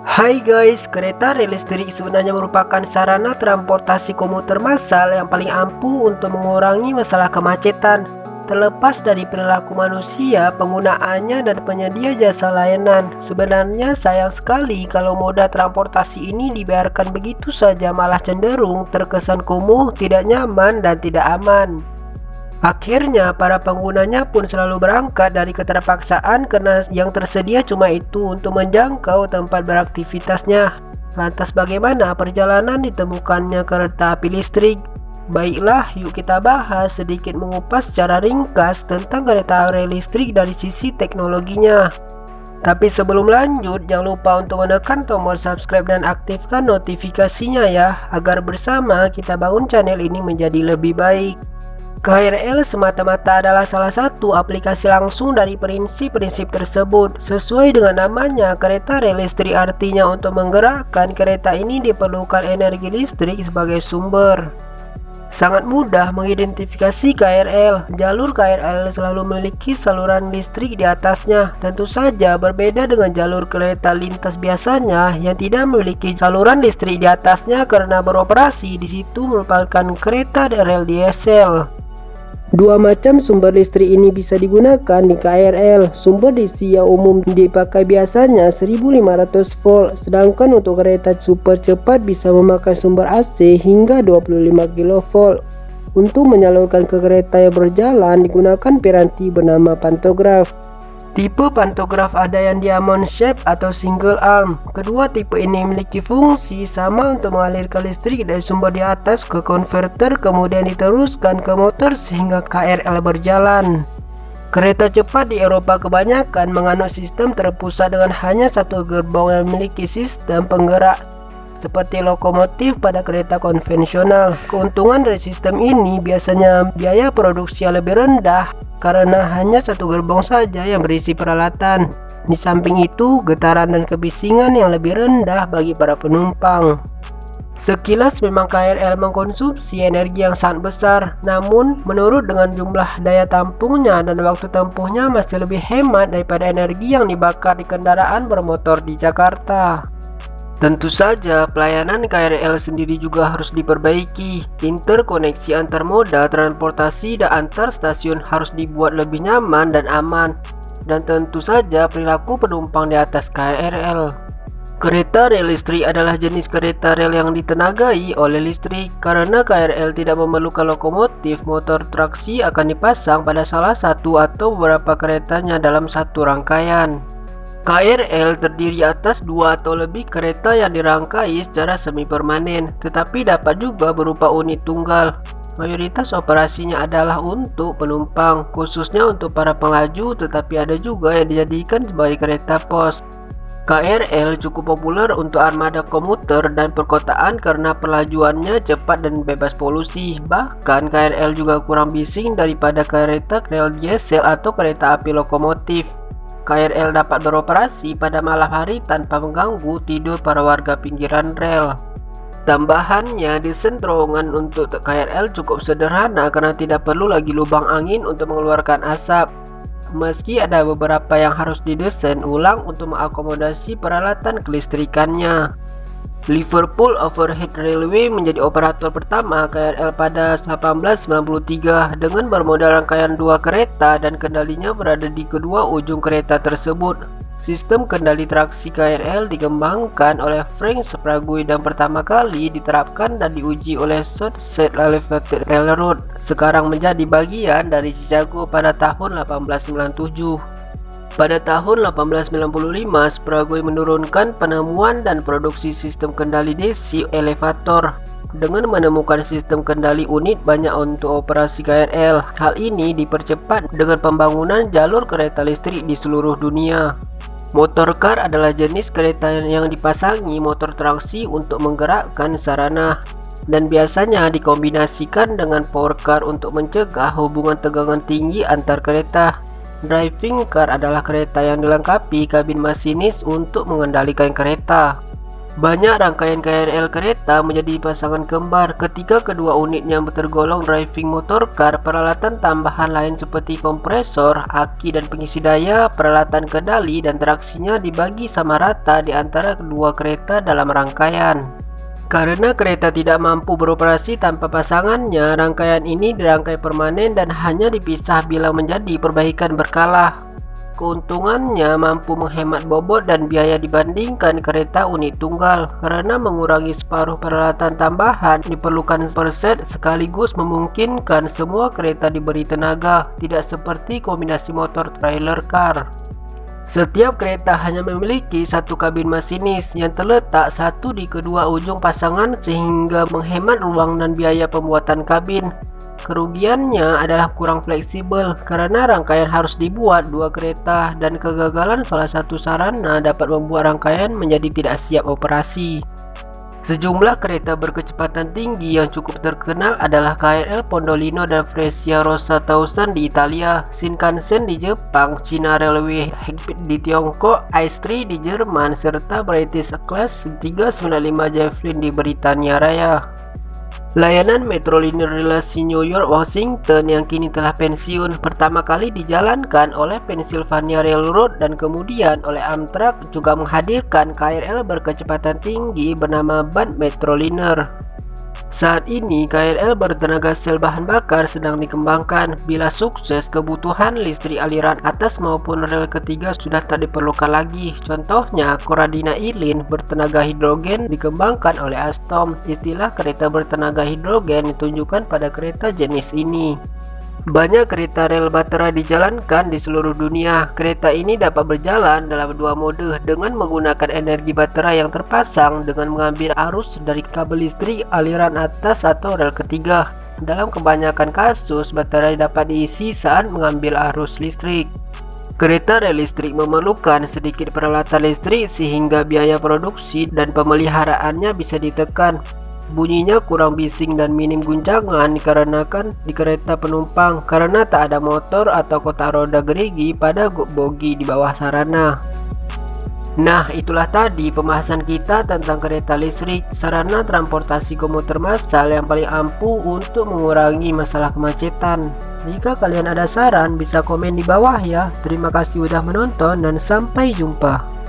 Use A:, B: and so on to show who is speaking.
A: Hai guys, kereta rel listrik sebenarnya merupakan sarana transportasi komuter massal yang paling ampuh untuk mengurangi masalah kemacetan. Terlepas dari perilaku manusia, penggunaannya dan penyedia jasa layanan, sebenarnya sayang sekali kalau moda transportasi ini dibiarkan begitu saja, malah cenderung terkesan kumuh, tidak nyaman, dan tidak aman. Akhirnya, para penggunanya pun selalu berangkat dari keterpaksaan karena yang tersedia cuma itu untuk menjangkau tempat beraktivitasnya. Lantas bagaimana perjalanan ditemukannya kereta api listrik? Baiklah, yuk kita bahas sedikit mengupas secara ringkas tentang kereta rel listrik dari sisi teknologinya. Tapi sebelum lanjut, jangan lupa untuk menekan tombol subscribe dan aktifkan notifikasinya ya, agar bersama kita bangun channel ini menjadi lebih baik. KRL semata-mata adalah salah satu aplikasi langsung dari prinsip-prinsip tersebut. Sesuai dengan namanya, kereta rel listrik artinya untuk menggerakkan kereta ini diperlukan energi listrik sebagai sumber. Sangat mudah mengidentifikasi KRL. Jalur KRL selalu memiliki saluran listrik di atasnya. Tentu saja berbeda dengan jalur kereta lintas biasanya yang tidak memiliki saluran listrik di atasnya karena beroperasi di situ merupakan kereta rel diesel. Dua macam sumber listrik ini bisa digunakan di KRL. Sumber DC yang umum dipakai biasanya 1500 volt, sedangkan untuk kereta super cepat bisa memakai sumber AC hingga 25 kV. Untuk menyalurkan ke kereta yang berjalan digunakan piranti bernama pantograf. Tipe pantograf ada yang diamond shape atau single arm. Kedua tipe ini memiliki fungsi sama untuk mengalirkan listrik dari sumber di atas ke konverter, kemudian diteruskan ke motor sehingga KRL berjalan. Kereta cepat di Eropa kebanyakan menganut sistem terpusat dengan hanya satu gerbong yang memiliki sistem penggerak seperti lokomotif pada kereta konvensional. Keuntungan dari sistem ini biasanya biaya produksi yang lebih rendah karena hanya satu gerbong saja yang berisi peralatan. Di samping itu, getaran dan kebisingan yang lebih rendah bagi para penumpang. Sekilas memang KRL mengkonsumsi energi yang sangat besar, namun menurut dengan jumlah daya tampungnya dan waktu tempuhnya masih lebih hemat daripada energi yang dibakar di kendaraan bermotor di Jakarta. Tentu saja pelayanan KRL sendiri juga harus diperbaiki. Interkoneksi antar moda transportasi dan antar stasiun harus dibuat lebih nyaman dan aman. Dan tentu saja perilaku penumpang di atas KRL. Kereta rel listrik adalah jenis kereta rel yang ditenagai oleh listrik. Karena KRL tidak memerlukan lokomotif, motor traksi akan dipasang pada salah satu atau beberapa keretanya dalam satu rangkaian. KRL terdiri atas dua atau lebih kereta yang dirangkai secara semi permanen, tetapi dapat juga berupa unit tunggal. Mayoritas operasinya adalah untuk penumpang, khususnya untuk para penglaju, tetapi ada juga yang dijadikan sebagai kereta pos. KRL cukup populer untuk armada komuter dan perkotaan karena perlajuannya cepat dan bebas polusi. Bahkan KRL juga kurang bising daripada kereta rel diesel atau kereta api lokomotif. KRL dapat beroperasi pada malam hari tanpa mengganggu tidur para warga pinggiran rel. Tambahannya, desain terowongan untuk KRL cukup sederhana karena tidak perlu lagi lubang angin untuk mengeluarkan asap. Meski ada beberapa yang harus didesain ulang untuk mengakomodasi peralatan kelistrikannya. Liverpool Overhead Railway menjadi operator pertama KRL pada 1893 dengan bermodal rangkaian dua kereta dan kendalinya berada di kedua ujung kereta tersebut. Sistem kendali traksi KRL dikembangkan oleh Frank Sprague dan pertama kali diterapkan dan diuji oleh Southern Elevated Railroad. Sekarang menjadi bagian dari Chicago pada tahun 1897. Pada tahun 1895, Sprague menurunkan penemuan dan produksi sistem kendali DC elevator. Dengan menemukan sistem kendali unit banyak untuk operasi KRL, hal ini dipercepat dengan pembangunan jalur kereta listrik di seluruh dunia. Motorcar adalah jenis kereta yang dipasangi motor traksi untuk menggerakkan sarana, dan biasanya dikombinasikan dengan power car untuk mencegah hubungan tegangan tinggi antar kereta. Driving car adalah kereta yang dilengkapi kabin masinis untuk mengendalikan kereta. Banyak rangkaian KRL kereta menjadi pasangan kembar ketika kedua unitnya tergolong driving motor car. Peralatan tambahan lain seperti kompresor, aki dan pengisi daya, peralatan kendali dan traksinya dibagi sama rata di antara kedua kereta dalam rangkaian. Karena kereta tidak mampu beroperasi tanpa pasangannya, rangkaian ini dirangkai permanen dan hanya dipisah bila menjadi perbaikan berkala. Keuntungannya mampu menghemat bobot dan biaya dibandingkan kereta unit tunggal, karena mengurangi separuh peralatan tambahan diperlukan per set, sekaligus memungkinkan semua kereta diberi tenaga, tidak seperti kombinasi motor trailer car. Setiap kereta hanya memiliki satu kabin masinis yang terletak satu di kedua ujung pasangan sehingga menghemat ruang dan biaya pembuatan kabin. Kerugiannya adalah kurang fleksibel karena rangkaian harus dibuat dua kereta dan kegagalan salah satu sarana dapat membuat rangkaian menjadi tidak siap operasi. Sejumlah kereta berkecepatan tinggi yang cukup terkenal adalah KRL Pendolino dan Frecciarossa 1000 di Italia, Shinkansen di Jepang, China Railway High-Speed di Tiongkok, Ice3 di Jerman, serta British Class 395 Javelin di Britania Raya. Layanan Metroliner relasi New York Washington yang kini telah pensiun pertama kali dijalankan oleh Pennsylvania Railroad dan kemudian oleh Amtrak juga menghadirkan KRL berkecepatan tinggi bernama Band Metroliner. Saat ini KRL bertenaga sel bahan bakar sedang dikembangkan. Bila sukses, kebutuhan listrik aliran atas maupun rel ketiga sudah tak diperlukan lagi. Contohnya, Corradina Irlin bertenaga hidrogen dikembangkan oleh Alstom. Istilah kereta bertenaga hidrogen ditunjukkan pada kereta jenis ini. Banyak kereta rel baterai dijalankan di seluruh dunia. Kereta ini dapat berjalan dalam dua mode, dengan menggunakan energi baterai yang terpasang dengan mengambil arus dari kabel listrik aliran atas atau rel ketiga. Dalam kebanyakan kasus, baterai dapat diisi saat mengambil arus listrik. Kereta rel listrik memerlukan sedikit peralatan listrik sehingga biaya produksi dan pemeliharaannya bisa ditekan. Bunyinya kurang bising dan minim guncangan dikarenakan di kereta penumpang karena tak ada motor atau kotak roda gerigi pada bogi di bawah sarana. Nah, itulah tadi pembahasan kita tentang kereta listrik, sarana transportasi komuter massal yang paling ampuh untuk mengurangi masalah kemacetan. Jika kalian ada saran bisa komen di bawah ya. Terima kasih sudah menonton dan sampai jumpa.